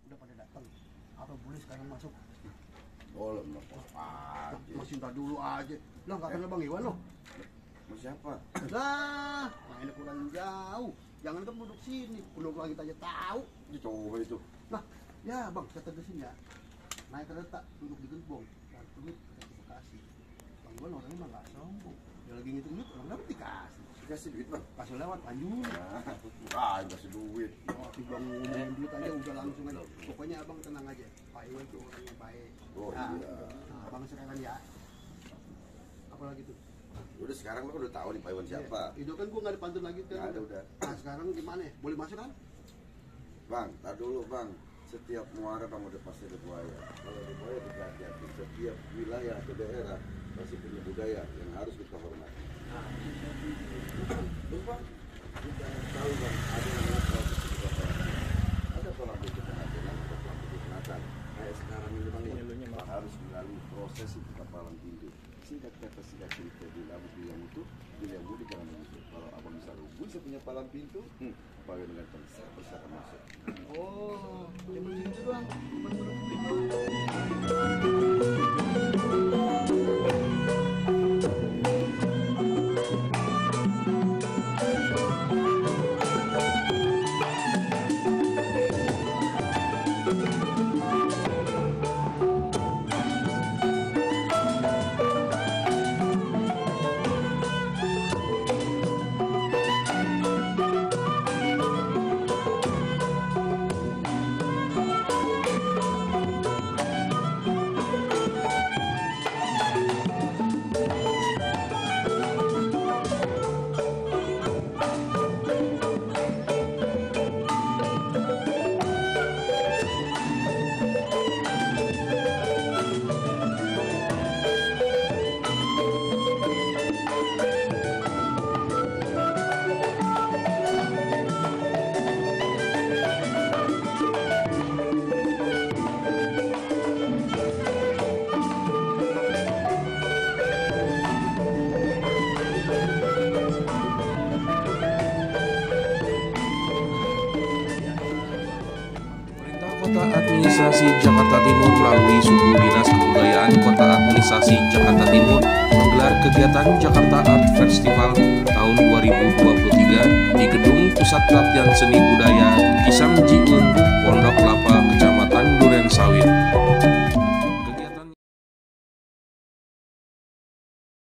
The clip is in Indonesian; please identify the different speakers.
Speaker 1: udah pada datang. Apa boleh sekarang masuk?
Speaker 2: Boleh, aja.
Speaker 1: Masih ntar dulu aja. Lah nggak kenal Bang Iwan loh.
Speaker 2: Mau siapa?
Speaker 1: Lah, mainnya kurang jauh. Jangan kan duduk sini, duduk lagi aja tahu.
Speaker 2: Coba itu.
Speaker 1: Nah, ya Bang, saya tegasin ya. Naik kereta, duduk di gerbong. Dan duduk ke Bekasi. Bang Iwan orangnya mah nggak sombong. Dia lagi ngitung duit, orang dapat dikasih.
Speaker 2: Dikasih duit bang?
Speaker 1: Kasih lewat, lanjut.
Speaker 2: Kasih duit.
Speaker 1: Oh, tiba ngomongin duit aja udah langsung aja. Pokoknya abang tenang aja. Pak Iwan tuh orangnya baik.
Speaker 2: Oh
Speaker 1: nah,
Speaker 2: iya.
Speaker 1: Nah, abang sekarang ya. Apalagi tuh?
Speaker 2: Udah sekarang lo udah tahu nih Pak Iwan siapa.
Speaker 1: Itu kan gua nggak dipantun lagi kan.
Speaker 2: Nggak ada udah.
Speaker 1: Nah sekarang gimana ya? Boleh masuk kan?
Speaker 2: Bang, tar dulu bang. Setiap muara bang udah pasti ada buaya. Kalau ada buaya hati-hati. Setiap wilayah atau daerah pasti punya budaya yang harus kita hormati. Terus bang, kita tahu bang ada yang namanya proses kegiatan. Ada pola pikir pengajaran atau pola pikir pengajaran. Kayak sekarang ini bang, bang harus melalui proses kita palang pintu. Singkat kata singkat cerita bilang itu bila mudik karena begitu. Kalau abang bisa hubung saya punya palang pintu, pakai dengan saya bisa akan masuk.
Speaker 1: Oh, yang begitu doang.
Speaker 3: Kota Administrasi Jakarta Timur melalui Suku Dinas Kebudayaan Kota Administrasi Jakarta Timur menggelar kegiatan Jakarta Art Festival tahun 2023 di Gedung Pusat Latihan Seni Budaya Kisang Jiun, Pondok Kelapa, Kecamatan